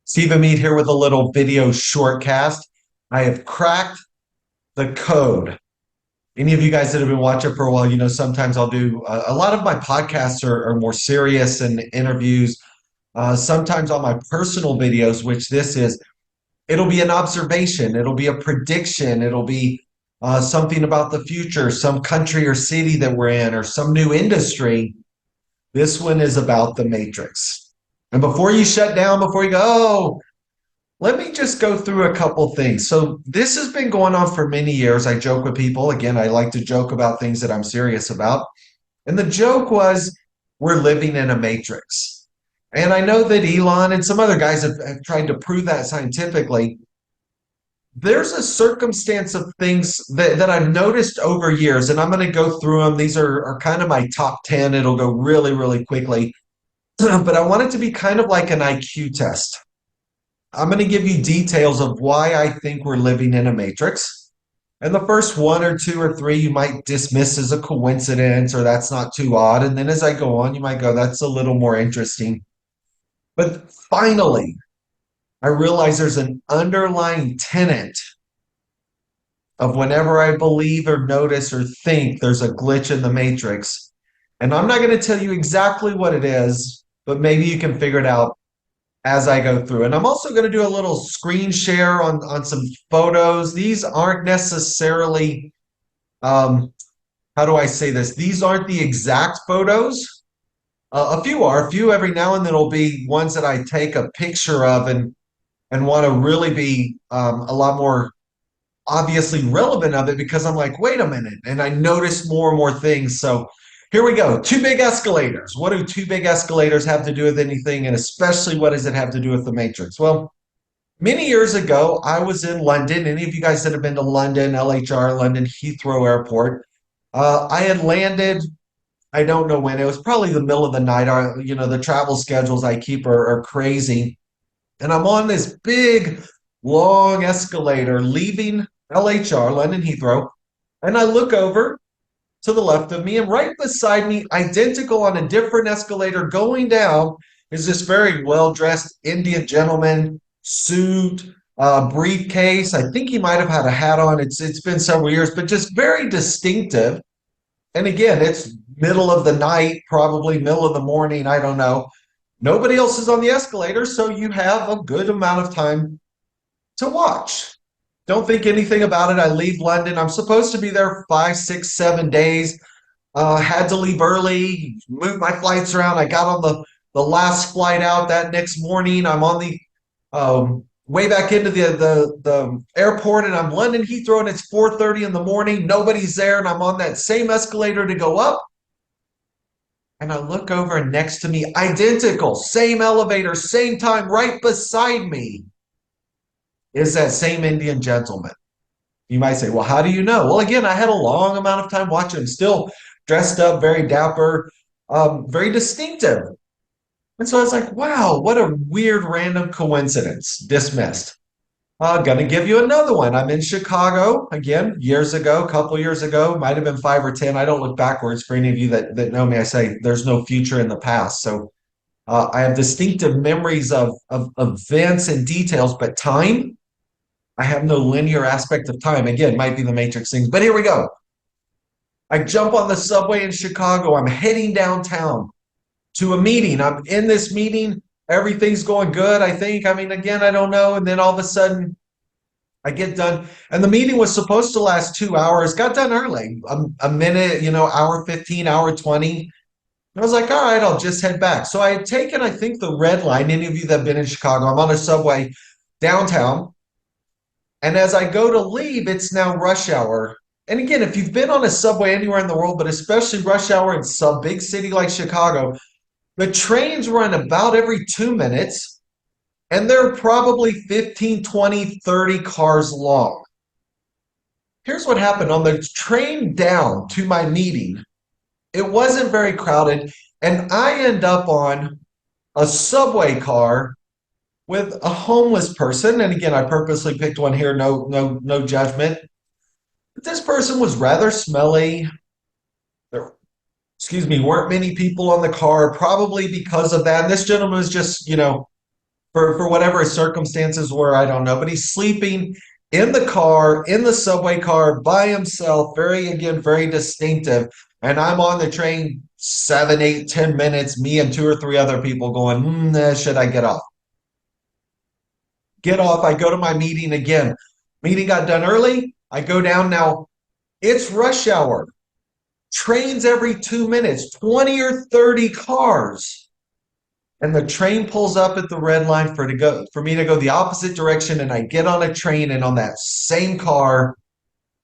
Stephen Mead here with a little video shortcast. I have cracked the code. Any of you guys that have been watching for a while, sometimes I'll do a lot of my podcasts are more serious and interviews. Sometimes on my personal videos, which this is, it'll be an observation, it'll be a prediction, it'll be something about the future, some country or city that we're in, or some new industry. This one is about the Matrix. And before you shut down, before you go, oh, let me just go through a couple things. So this has been going on for many years. I joke with people. Again, I like to joke about things that I'm serious about. And the joke was we're living in a matrix. And I know that Elon and some other guys have tried to prove that scientifically. There's a circumstance of things that I've noticed over years, and I'm going to go through them. These are kind of my top 10. It'll go really, really quickly. But I want it to be kind of like an IQ test. I'm going to give you details of why I think we're living in a matrix. And the first one or two or three you might dismiss as a coincidence or that's not too odd. And then as I go on, you might go, that's a little more interesting. But finally, I realize there's an underlying tenet of whenever I believe or notice or think there's a glitch in the matrix. And I'm not going to tell you exactly what it is, but maybe you can figure it out as I go through. And I'm also going to do a little screen share on some photos. These aren't necessarily, how do I say this? These aren't the exact photos. A few are. A few every now and then will be ones that I take a picture of and want to really be a lot more obviously relevant of it because I'm like, wait a minute. And I notice more and more things. So here we go. Two big escalators. What do two big escalators have to do with anything? And especially what does it have to do with the Matrix? Well, many years ago, I was in London. Any of you guys that have been to London, LHR, London Heathrow Airport, I had landed. I don't know when. It was probably the middle of the night. The travel schedules I keep are crazy. And I'm on this big, long escalator leaving LHR, London Heathrow. And I look over to the left of me, and right beside me, identical on a different escalator going down, is this very well-dressed Indian gentleman, suit, briefcase. I think he might have had a hat on. It's been several years, but just very distinctive. And again, it's middle of the night, probably middle of the morning. I don't know. Nobody else is on the escalator, so you have a good amount of time to watch. Don't think anything about it. I leave London. I'm supposed to be there 5, 6, 7 days. Had to leave early, moved my flights around. I got on the last flight out that next morning. I'm on the way back into the airport, and I'm London Heathrow, and it's 4:30 in the morning. Nobody's there, and I'm on that same escalator to go up. And I look over, and next to me, identical, same elevator, same time, right beside me is that same Indian gentleman. You might say, well, how do you know? Well, again, I had a long amount of time watching him, still dressed up, very dapper, very distinctive. And so I was like, wow, what a weird random coincidence. Dismissed. Gonna give you another one. I'm in Chicago again, years ago, a couple years ago, might have been 5 or 10. I don't look backwards. For any of you that know me, I say there's no future in the past. So I have distinctive memories of events and details, but time, I have no linear aspect of time. Again, might be the Matrix things, but here we go. I jump on the subway in Chicago. I'm heading downtown to a meeting. I'm in this meeting. Everything's going good, I think. I mean, again, I don't know. And then all of a sudden, I get done. And the meeting was supposed to last 2 hours. Got done early, a minute, hour 15, hour 20. I was like, all right, I'll just head back. So I had taken, I think, the red line. Any of you that have been in Chicago, I'm on a subway downtown. And as I go to leave, it's now rush hour. And again, if you've been on a subway anywhere in the world, but especially rush hour in some big city like Chicago, the trains run about every 2 minutes, and they're probably 15, 20, 30 cars long. Here's what happened on the train down to my meeting. It wasn't very crowded, and I end up on a subway car with a homeless person. And again, I purposely picked one here, no judgment. But this person was rather smelly. There, excuse me, weren't many people on the car, probably because of that. And this gentleman was just, for whatever his circumstances were, I don't know. But he's sleeping in the car, in the subway car by himself, very, again, very distinctive. And I'm on the train 7, 8, 10 minutes, me and two or three other people going, should I get off? Get off. I go to my meeting again. Meeting got done early. I go down now. It's rush hour. Trains every 2 minutes, 20 or 30 cars. And the train pulls up at the red line for me to go the opposite direction. And I get on a train, and on that same car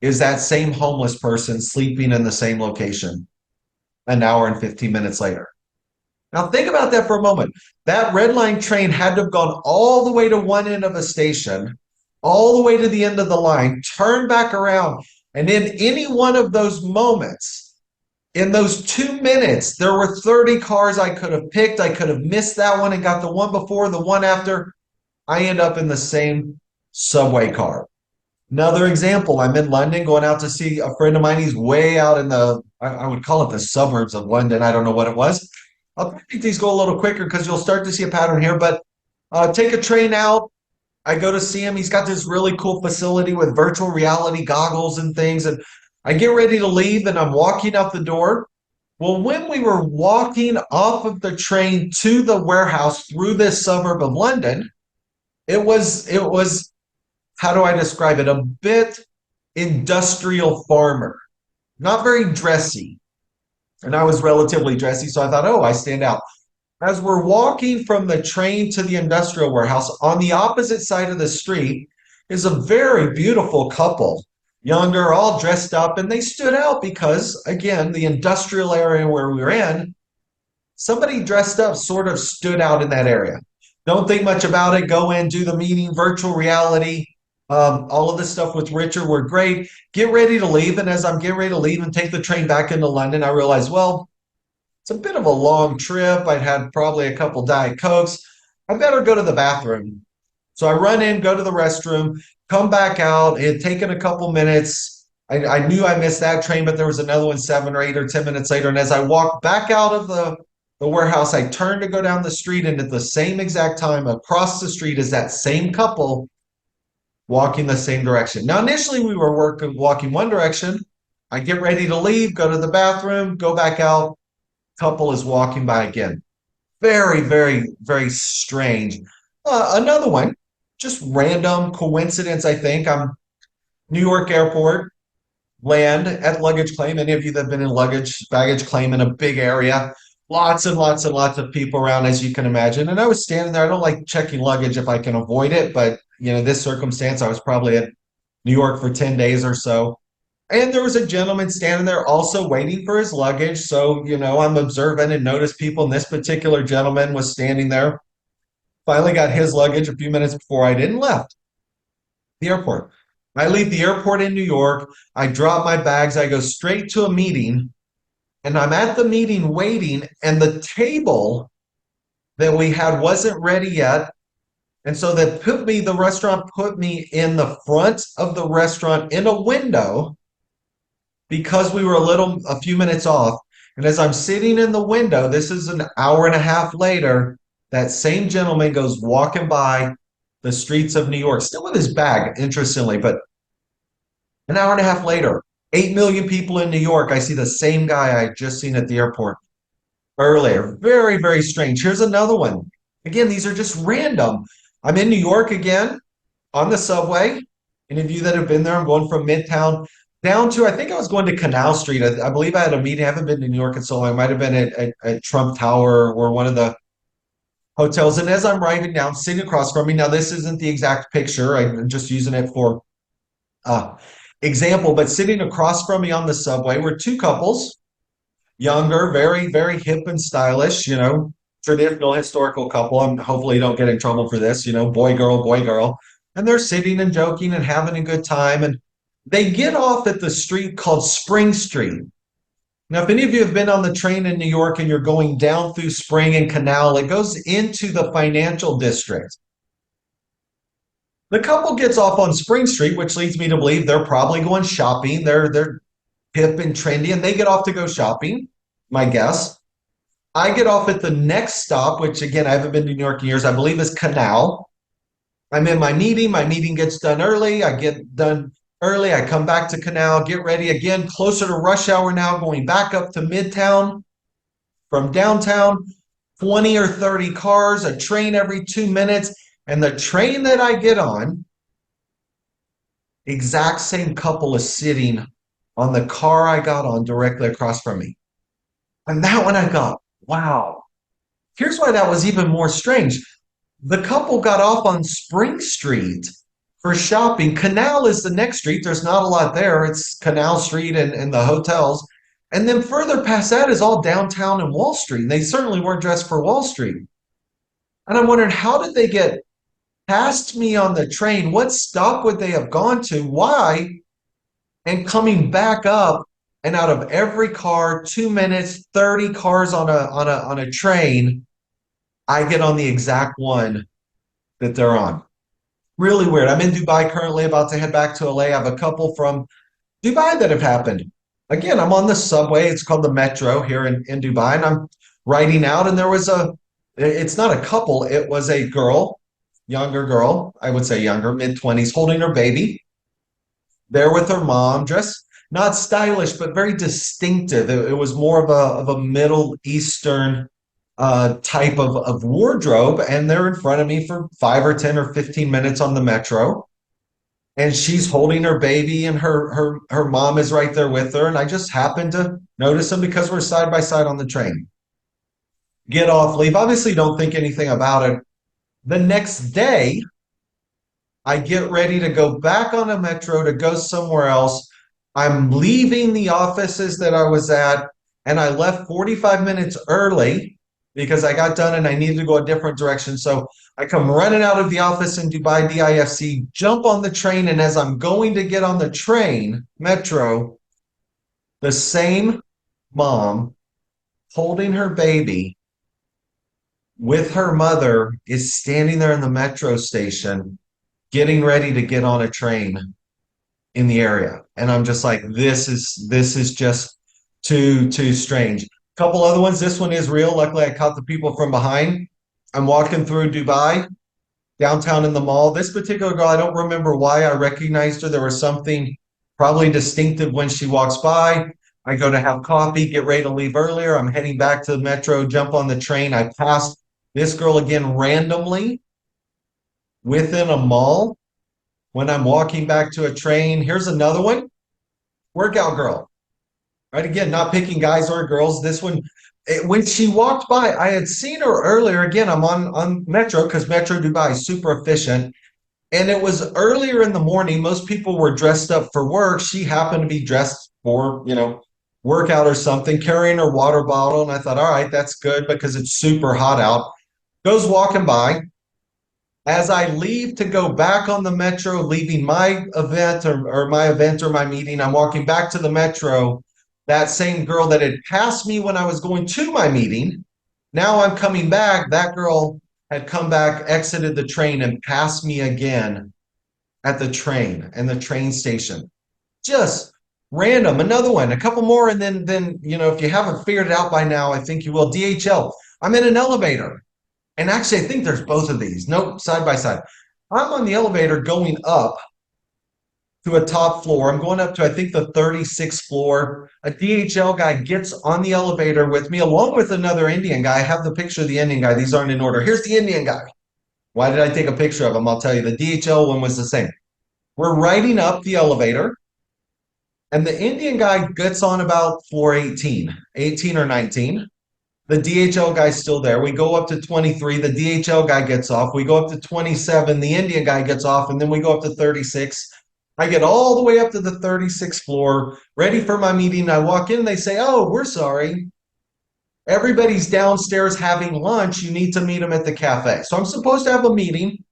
is that same homeless person sleeping in the same location an hour and 15 minutes later. Now think about that for a moment. That red line train had to have gone all the way to one end of a station, all the way to the end of the line, turn back around. And in any one of those moments, in those 2 minutes, there were 30 cars I could have picked. I could have missed that one and got the one before, the one after. I end up in the same subway car. Another example, I'm in London going out to see a friend of mine. He's way out in I would call it the suburbs of London. I don't know what it was. I'll make these go a little quicker because you'll start to see a pattern here. But take a train out. I go to see him. He's got this really cool facility with virtual reality goggles and things. And I get ready to leave, and I'm walking out the door. Well, when we were walking off of the train to the warehouse through this suburb of London, it was how do I describe it? A bit industrial farmer, not very dressy. And I was relatively dressy, so I thought, oh, I stand out. As we're walking from the train to the industrial warehouse, on the opposite side of the street is a very beautiful couple, younger, all dressed up, and they stood out because, again, the industrial area where we were in, somebody dressed up sort of stood out in that area. Don't think much about it. Go in, do the meeting, virtual reality. All of this stuff with Richard were great. Get ready to leave. And as I'm getting ready to leave and take the train back into London, I realized, well, it's a bit of a long trip. I'd had probably a couple Diet Cokes. I better go to the bathroom. So I run in, go to the restroom, come back out. It had taken a couple minutes. I knew I missed that train, but there was another one 7 or 8 or 10 minutes later. And as I walked back out of the warehouse, I turned to go down the street. And at the same exact time, across the street is that same couple walking the same direction. Now, initially, we were walking one direction. I get ready to leave, go to the bathroom, go back out. Couple is walking by again. Very, very, very strange. Another one, just random coincidence, I think. I'm New York Airport, land at luggage claim. Any of you that have been in baggage claim in a big area, lots and lots and lots of people around, as you can imagine. And I was standing there. I don't like checking luggage if I can avoid it, but this circumstance, I was probably at New York for 10 days or so. And there was a gentleman standing there also waiting for his luggage. So, I'm observant and noticed people. And this particular gentleman was standing there. Finally got his luggage a few minutes before I did and left the airport. I leave the airport in New York. I drop my bags. I go straight to a meeting. And I'm at the meeting waiting. And the table that we had wasn't ready yet. And so the restaurant put me in the front of the restaurant in a window because we were a few minutes off. And as I'm sitting in the window, this is an hour and a half later, that same gentleman goes walking by the streets of New York, still with his bag, interestingly, but an hour and a half later, 8 million people in New York, I see the same guy I had just seen at the airport earlier. Very, very strange. Here's another one. Again, these are just random. I'm in New York again on the subway. Any of you that have been there, I'm going from Midtown down to, I think I was going to Canal Street. I believe I had a meeting. I haven't been to New York in so long. I might have been at Trump Tower or one of the hotels. And as I'm driving down, sitting across from me, now this isn't the exact picture. I'm just using it for example, but sitting across from me on the subway were two couples, younger, very, very hip and stylish, traditional historical couple. And hopefully don't get in trouble for this, boy, girl, boy, girl. And they're sitting and joking and having a good time. And they get off at the street called Spring Street. Now, if any of you have been on the train in New York and you're going down through Spring and Canal, it goes into the financial district. The couple gets off on Spring Street, which leads me to believe they're probably going shopping. They're hip and trendy, and they get off to go shopping, my guess. I get off at the next stop, which again, I haven't been to New York in years, I believe is Canal. I'm in my meeting. My meeting gets done early. I get done early. I come back to Canal, get ready again, closer to rush hour now, going back up to Midtown from downtown, 20 or 30 cars, a train every 2 minutes. And the train that I get on, exact same couple is sitting on the car I got on directly across from me. And that one I thought, wow. Here's why that was even more strange. The couple got off on Spring Street for shopping. Canal is the next street. There's not a lot there. It's Canal Street and the hotels. And then further past that is all downtown and Wall Street. They certainly weren't dressed for Wall Street. And I'm wondering, how did they get past me on the train? What stop would they have gone to? Why? And coming back up, and out of every car, 2 minutes, 30 cars on a train, I get on the exact one that they're on. Really weird. I'm in Dubai currently, about to head back to LA. I have a couple from Dubai that have happened. Again, I'm on the subway. It's called the Metro here in Dubai, and I'm riding out, and there was it's not a couple, it was a girl, younger girl, I would say younger, mid-20s, holding her baby, there with her mom, dressed not stylish, but very distinctive. It was more of a Middle Eastern type of wardrobe, and they're in front of me for 5 or 10 or 15 minutes on the metro, and she's holding her baby, and her mom is right there with her, and I just happened to notice them because we're side by side on the train. Get off, leave. Obviously, don't think anything about it. The next day, I get ready to go back on a metro to go somewhere else. I'm leaving the offices that I was at, and I left 45 minutes early because I got done and I needed to go a different direction. So I come running out of the office in Dubai DIFC, jump on the train, and as I'm going to get on the train, metro, the same mom holding her baby with her mother is standing there in the metro station, getting ready to get on a train in the area. And I'm just like, this is just too strange. Couple other ones. This one is real. Luckily, I caught the people from behind. I'm walking through Dubai, downtown in the mall. This particular girl, I don't remember why I recognized her. There was something probably distinctive when she walks by. I go to have coffee, get ready to leave earlier. I'm heading back to the metro, jump on the train. I pass this girl again randomly within a mall when I'm walking back to a train. Here's another one, workout girl. Right, again, not picking guys or girls. This one, when she walked by, I had seen her earlier. Again, I'm on Metro because Metro Dubai is super efficient. And it was earlier in the morning. Most people were dressed up for work. She happened to be dressed for, workout or something, carrying her water bottle. And I thought, all right, that's good because it's super hot out. Goes walking by. As I leave to go back on the metro, leaving my event or my event or my meeting, I'm walking back to the metro. That same girl that had passed me when I was going to my meeting, now I'm coming back. That girl had come back, exited the train, and passed me again at the train and the train station. Just random. Another one, a couple more, and then if you haven't figured it out by now, I think you will. DHL. I'm in an elevator. And actually, I think there's both of these. Nope, side by side. I'm on the elevator going up to a top floor. I'm going up to, I think, the 36th floor. A DHL guy gets on the elevator with me, along with another Indian guy. I have the picture of the Indian guy. These aren't in order. Here's the Indian guy. Why did I take a picture of him? I'll tell you. The DHL one was the same. We're riding up the elevator, and the Indian guy gets on about floor 18 or 19. The DHL guy's still there. We go up to 23. The DHL guy gets off. We go up to 27. The Indian guy gets off. And then we go up to 36. I get all the way up to the 36th floor, ready for my meeting. I walk in. They say, oh, we're sorry. Everybody's downstairs having lunch. You need to meet them at the cafe. So I'm supposed to have a meeting.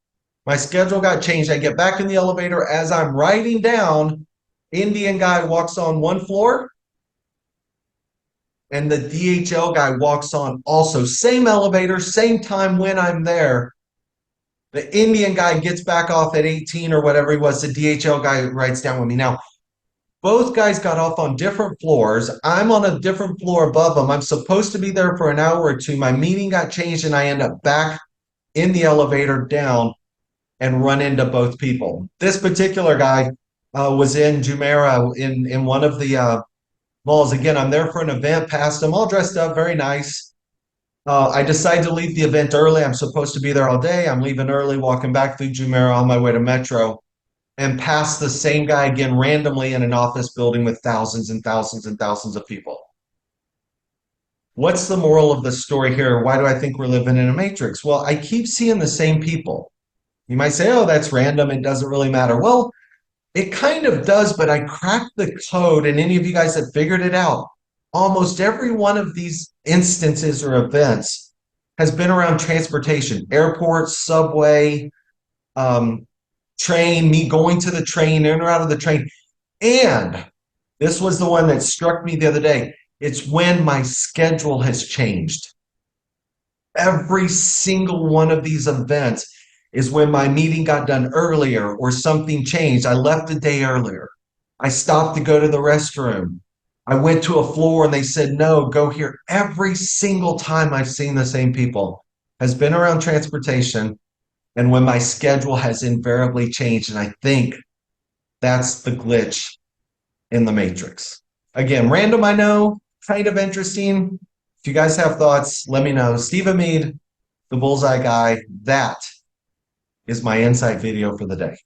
My schedule got changed. I get back in the elevator. As I'm riding down, Indian guy walks on one floor. And the DHL guy walks on also. Same elevator, same time when I'm there. The Indian guy gets back off at 18 or whatever he was. The DHL guy writes down with me. Now, Both guys got off on different floors. I'm on a different floor above them. I'm supposed to be there for an hour or two. My meeting got changed, and I end up back in the elevator down and run into both people. This particular guy was in Jumeirah in one of the malls. Again, I'm there for an event, passed him all dressed up, very nice. I decide to leave the event early. I'm supposed to be there all day. I'm leaving early, walking back through Jumeirah on my way to Metro, and pass the same guy again randomly in an office building with thousands and thousands and thousands of people. What's the moral of the story here? Why do I think we're living in a matrix? Well, I keep seeing the same people. You might say, oh, that's random. It doesn't really matter. Well, it kind of does, but I cracked the code, and any of you guys have figured it out. Almost every one of these instances or events has been around transportation, airport, subway, um, train, me going to the train, in or out of the train. And this was the one that struck me the other day. It's when my schedule has changed. Every single one of these events is when my meeting got done earlier or something changed. I left a day earlier. I stopped to go to the restroom. I went to a floor and they said, no, go here. Every single time I've seen the same people has been around transportation and when my schedule has invariably changed. And I think that's the glitch in the matrix. Again, random, I know, kind of interesting. If you guys have thoughts, let me know. Steve Mead, the Bullseye Guy, that is my insight video for the day.